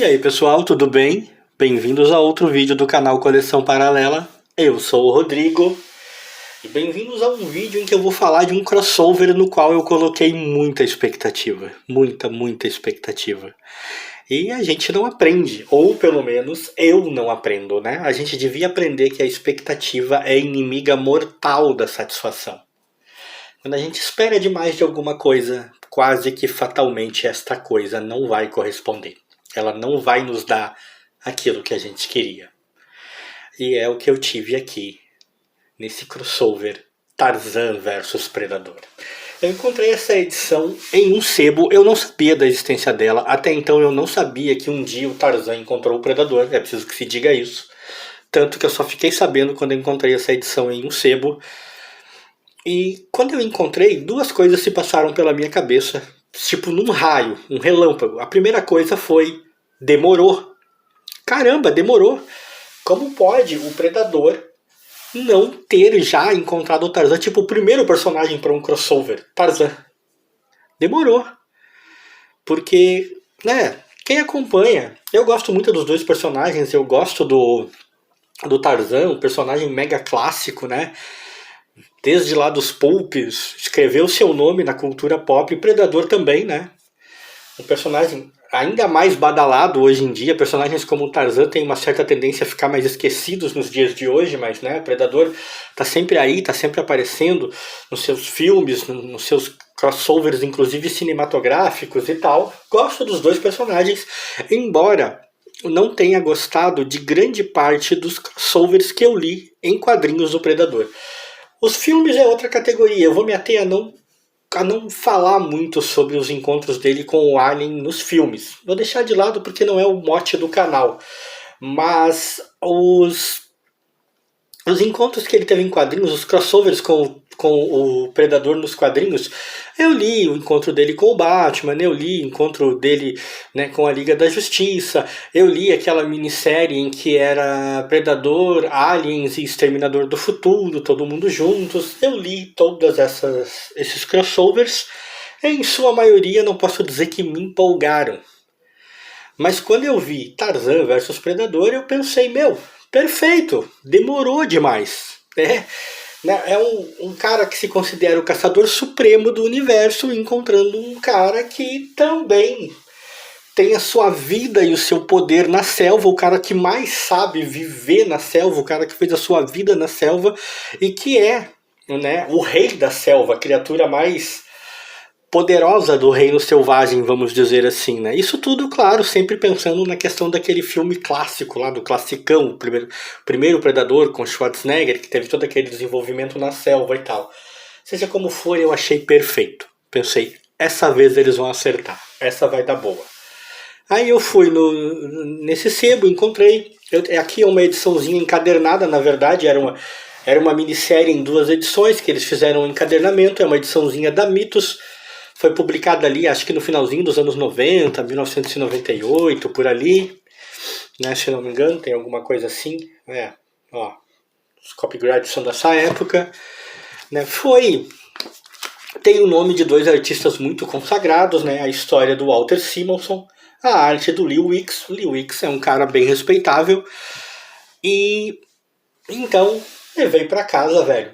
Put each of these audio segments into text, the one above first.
aí pessoal, tudo bem? Bem-vindos a outro vídeo do canal Coleção Paralela. Eu sou o Rodrigo e bem-vindos a um vídeo em que eu vou falar de um crossover no qual eu coloquei muita expectativa. Muita expectativa. E a gente não aprende, ou pelo menos eu não aprendo, né? A gente devia aprender que a expectativa é inimiga mortal da satisfação. Quando a gente espera demais de alguma coisa, quase que fatalmente esta coisa não vai corresponder. Ela não vai nos dar aquilo que a gente queria. E é o que eu tive aqui, nesse crossover Tarzan versus Predador. Eu encontrei essa edição em um sebo, eu não sabia da existência dela, até então eu não sabia que um dia o Tarzan encontrou o Predador, é preciso que se diga isso. Tanto que eu só fiquei sabendo quando eu encontrei essa edição em um sebo. E quando eu encontrei, duas coisas se passaram pela minha cabeça, tipo num raio, um relâmpago. A primeira coisa foi: demorou. Caramba, demorou. Como pode o Predador não ter já encontrado o Tarzan? Tipo, o primeiro personagem para um crossover, Tarzan. Demorou. Porque, né, quem acompanha, eu gosto muito dos dois personagens, eu gosto do Tarzan, um personagem mega clássico, né? Desde lá dos pulps, escreveu seu nome na cultura pop, e Predador também, né? Um personagem ainda mais badalado hoje em dia. Personagens como o Tarzan têm uma certa tendência a ficar mais esquecidos nos dias de hoje, mas né, o Predador tá sempre aí, tá sempre aparecendo nos seus filmes, nos seus crossovers, inclusive cinematográficos e tal. Gosto dos dois personagens, embora não tenha gostado de grande parte dos crossovers que eu li em quadrinhos do Predador. Os filmes é outra categoria, eu vou me ater a não falar muito sobre os encontros dele com o Alien nos filmes. Vou deixar de lado porque não é o mote do canal. Mas os encontros que ele teve em quadrinhos, os crossovers com o Predador nos quadrinhos, eu li o encontro dele com o Batman, eu li o encontro dele, né, com a Liga da Justiça, eu li aquela minissérie em que era Predador, Aliens e Exterminador do Futuro, todo mundo juntos. Eu li todas esses crossovers, em sua maioria não posso dizer que me empolgaram. Mas quando eu vi Tarzan versus Predador, eu pensei, meu, perfeito, demorou demais. É um cara que se considera o caçador supremo do universo, encontrando um cara que também tem a sua vida e o seu poder na selva, o cara que mais sabe viver na selva, o cara que fez a sua vida na selva e que é, né, o rei da selva, a criatura mais poderosa do reino selvagem, vamos dizer assim, né? Isso tudo, claro, sempre pensando na questão daquele filme clássico lá, do classicão, o primeiro Predador com Schwarzenegger, que teve todo aquele desenvolvimento na selva e tal. Seja como for, eu achei perfeito. Pensei, essa vez eles vão acertar, essa vai dar boa. Aí eu fui nesse sebo, encontrei, aqui é uma ediçãozinha encadernada, na verdade, era uma minissérie em duas edições, que eles fizeram um encadernamento, é uma ediçãozinha da Mitos. Foi publicada ali, acho que no finalzinho dos anos 90, 1998, por ali, né, se não me engano, tem alguma coisa assim, os copyrights são dessa época, né, tem o nome de dois artistas muito consagrados, né, a história do Walter Simonson, a arte do Lee Wicks. O Lee Wicks é um cara bem respeitável, e então levei pra casa, velho.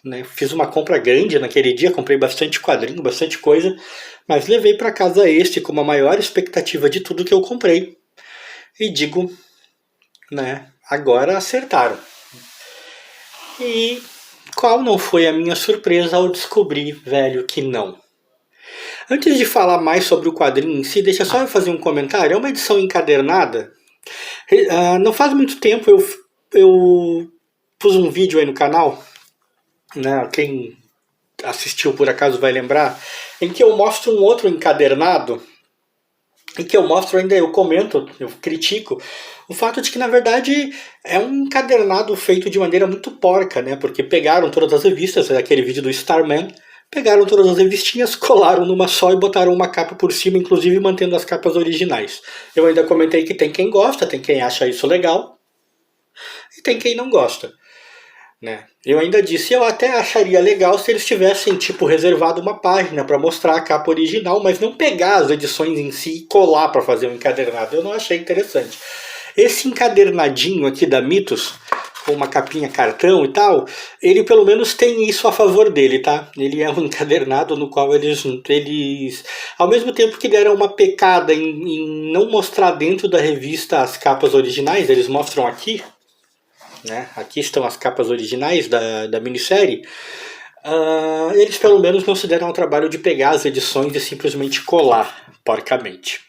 Né, fiz uma compra grande naquele dia, comprei bastante quadrinho, bastante coisa, mas levei para casa este com a maior expectativa de tudo que eu comprei. E digo, né, agora acertaram. E qual não foi a minha surpresa ao descobrir, velho, que não. Antes de falar mais sobre o quadrinho em si, deixa só eu fazer um comentário. É uma edição encadernada. Não faz muito tempo eu pus um vídeo aí no canal, né, quem assistiu por acaso vai lembrar, em que eu mostro um outro encadernado, em que eu mostro ainda, eu comento, eu critico o fato de que na verdade é um encadernado feito de maneira muito porca, né, porque pegaram todas as revistas, aquele vídeo do Starman, pegaram todas as revistinhas, colaram numa só e botaram uma capa por cima, inclusive mantendo as capas originais. Eu ainda comentei que tem quem gosta, tem quem acha isso legal, e tem quem não gosta. né? Eu ainda disse, eu até acharia legal se eles tivessem, tipo, reservado uma página para mostrar a capa original, mas não pegar as edições em si e colar para fazer um encadernado. Eu não achei interessante. Esse encadernadinho aqui da Mitos, com uma capinha cartão e tal, ele pelo menos tem isso a favor dele, tá? Ele é um encadernado no qual eles ao mesmo tempo que deram uma pecada em não mostrar dentro da revista as capas originais, eles mostram aqui, né? Aqui estão as capas originais da minissérie. Eles pelo menos não se deram ao trabalho de pegar as edições e simplesmente colar porcamente.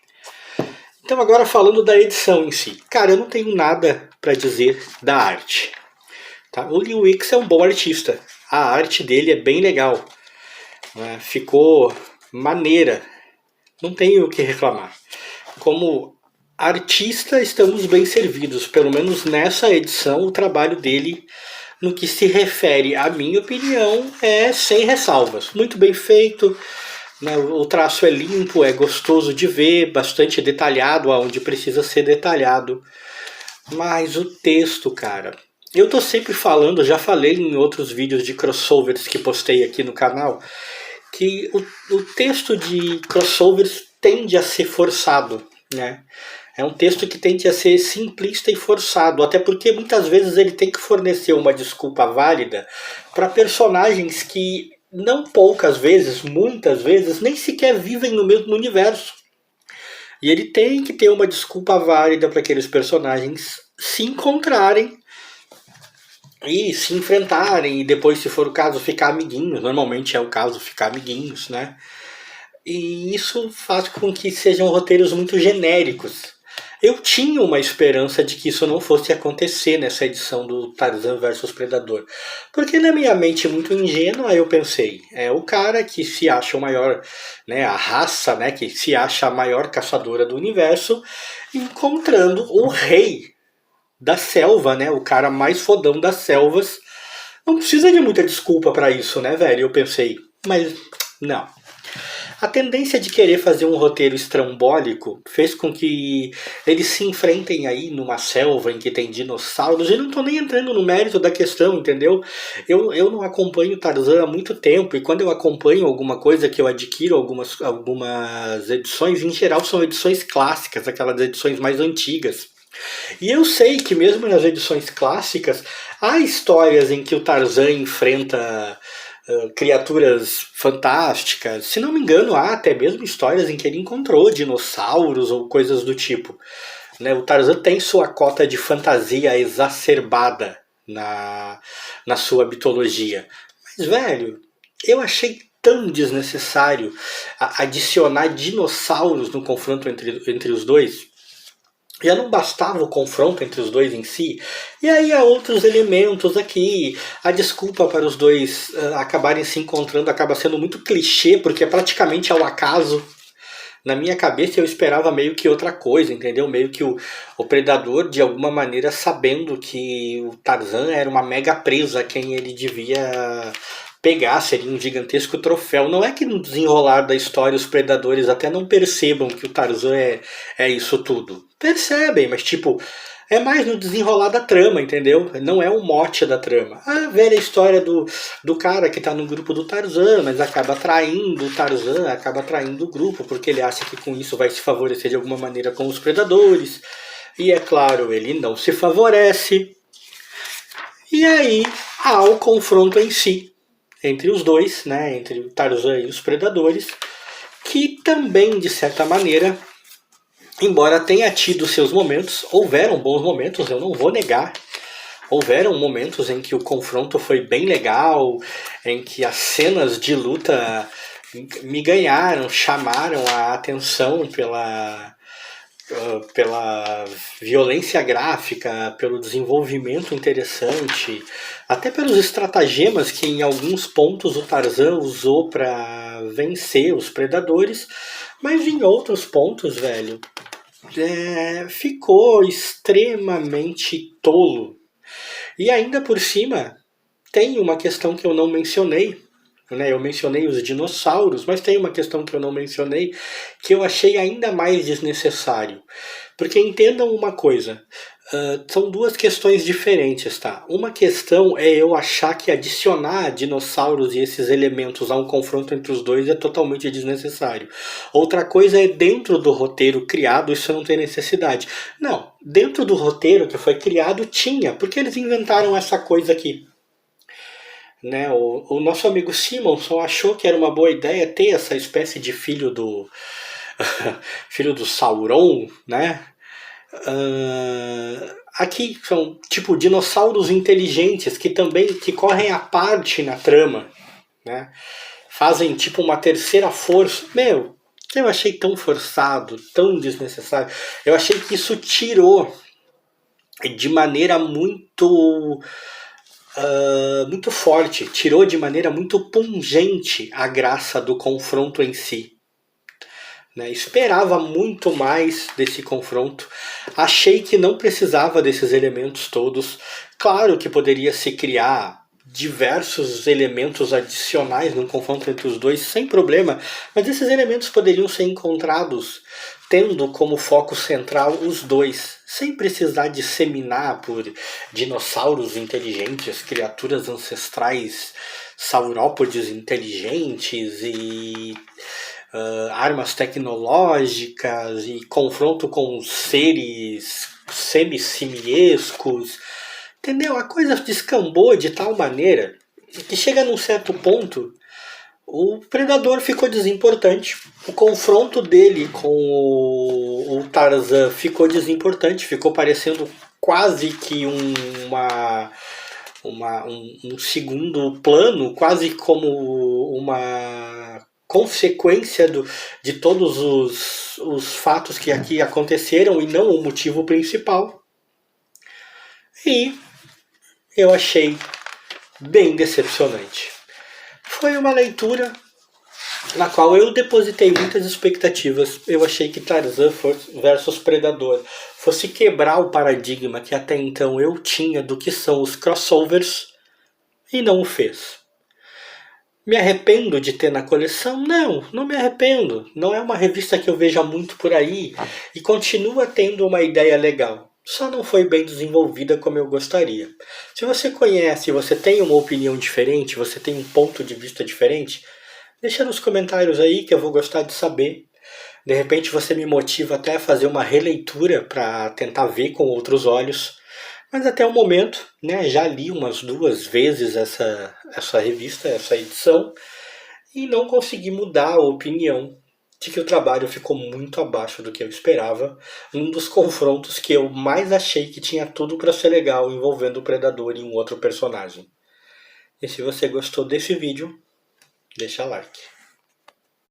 Então agora falando da edição em si. Cara, eu não tenho nada para dizer da arte. Tá? O Lee Wicks é um bom artista. A arte dele é bem legal. Ficou maneira. Não tenho o que reclamar. Como artista, estamos bem servidos. Pelo menos nessa edição, o trabalho dele, no que se refere à minha opinião, é sem ressalvas. Muito bem feito. O traço é limpo, é gostoso de ver, bastante detalhado aonde precisa ser detalhado. Mas o texto, cara... Eu tô sempre falando, já falei em outros vídeos de crossovers que postei aqui no canal, que o texto de crossovers tende a ser forçado, né? É um texto que tende a ser simplista e forçado, até porque muitas vezes ele tem que fornecer uma desculpa válida para personagens que não poucas vezes, muitas vezes, nem sequer vivem no mesmo universo. E ele tem que ter uma desculpa válida para aqueles personagens se encontrarem e se enfrentarem, e depois, se for o caso, ficar amiguinhos. Normalmente é o caso ficar amiguinhos, né? E isso faz com que sejam roteiros muito genéricos. Eu tinha uma esperança de que isso não fosse acontecer nessa edição do Tarzan versus Predador. Porque na minha mente muito ingênua eu pensei, é o cara que se acha o maior, né, a raça, né, que se acha a maior caçadora do universo, encontrando o rei da selva, né, o cara mais fodão das selvas. Não precisa de muita desculpa pra isso, né, velho? Eu pensei, mas não. A tendência de querer fazer um roteiro estrambólico fez com que eles se enfrentem aí numa selva em que tem dinossauros. Eu não tô nem entrando no mérito da questão, entendeu? Eu não acompanho Tarzan há muito tempo, e quando eu acompanho alguma coisa que eu adquiro algumas edições, em geral são edições clássicas, aquelas edições mais antigas. E eu sei que mesmo nas edições clássicas há histórias em que o Tarzan enfrenta criaturas fantásticas. Se não me engano, há até mesmo histórias em que ele encontrou dinossauros ou coisas do tipo. O Tarzan tem sua cota de fantasia exacerbada na sua mitologia. Mas, velho, eu achei tão desnecessário adicionar dinossauros no confronto entre os dois. Já não bastava o confronto entre os dois em si, e aí há outros elementos aqui. A desculpa para os dois acabarem se encontrando acaba sendo muito clichê, porque é praticamente ao acaso. Na minha cabeça eu esperava meio que outra coisa, entendeu? Meio que o predador, de alguma maneira, sabendo que o Tarzan era uma mega presa a quem ele devia pegar, seria um gigantesco troféu. Não é que no desenrolar da história os predadores até não percebam que o Tarzan é isso tudo. Percebem, mas tipo, é mais no desenrolar da trama, entendeu? Não é o mote da trama. A velha história do cara que tá no grupo do Tarzan, mas acaba traindo o Tarzan, acaba traindo o grupo, porque ele acha que com isso vai se favorecer de alguma maneira com os predadores. E é claro, ele não se favorece. E aí há o confronto em si entre os dois, né, entre o Tarzan e os predadores, que também, de certa maneira, embora tenha tido seus momentos, houveram bons momentos, eu não vou negar. Houveram momentos em que o confronto foi bem legal, em que as cenas de luta me ganharam, chamaram a atenção pela violência gráfica, pelo desenvolvimento interessante, até pelos estratagemas que em alguns pontos o Tarzan usou para vencer os predadores, mas em outros pontos, velho, ficou extremamente tolo. E ainda por cima, tem uma questão que eu não mencionei, né? Eu mencionei os dinossauros, mas tem uma questão que eu não mencionei que eu achei ainda mais desnecessário. Porque entendam uma coisa, são duas questões diferentes, tá? Uma questão é eu achar que adicionar dinossauros e esses elementos a um confronto entre os dois é totalmente desnecessário. Outra coisa é dentro do roteiro criado isso não tem necessidade. Não, dentro do roteiro que foi criado tinha, porque eles inventaram essa coisa aqui. Né? O nosso amigo Simonson achou que era uma boa ideia ter essa espécie de filho do filho do Sauron, né? Aqui são tipo dinossauros inteligentes que também que correm à parte na trama, né? Fazem tipo uma terceira força. Meu, eu achei tão forçado, tão desnecessário. Eu achei que isso tirou de maneira muito forte, tirou de maneira muito pungente a graça do confronto em si. Né? Esperava muito mais desse confronto. Achei que não precisava desses elementos todos. Claro que poderia se criar diversos elementos adicionais no confronto entre os dois, sem problema, mas esses elementos poderiam ser encontrados tendo como foco central os dois, sem precisar disseminar por dinossauros inteligentes, criaturas ancestrais, saurópodes inteligentes e armas tecnológicas e confronto com seres semi-simiescos. Entendeu? A coisa descambou de tal maneira que chega num certo ponto o Predador ficou desimportante. O confronto dele com o Tarzan ficou desimportante. Ficou parecendo quase que um segundo plano, quase como uma consequência de todos os fatos que aqui aconteceram e não o motivo principal. E eu achei bem decepcionante. Foi uma leitura na qual eu depositei muitas expectativas. Eu achei que Tarzan versus Predador fosse quebrar o paradigma que até então eu tinha do que são os crossovers e não o fez. Me arrependo de ter na coleção? Não me arrependo. Não é uma revista que eu veja muito por aí e continua tendo uma ideia legal. Só não foi bem desenvolvida como eu gostaria. Se você conhece, você tem uma opinião diferente, você tem um ponto de vista diferente, deixa nos comentários aí que eu vou gostar de saber. De repente você me motiva até a fazer uma releitura para tentar ver com outros olhos. Mas até o momento, né, já li umas 2 vezes essa revista, essa edição, e não consegui mudar a opinião de que o trabalho ficou muito abaixo do que eu esperava. Um dos confrontos que eu mais achei que tinha tudo para ser legal envolvendo o Predador e um outro personagem. E se você gostou desse vídeo, deixa like.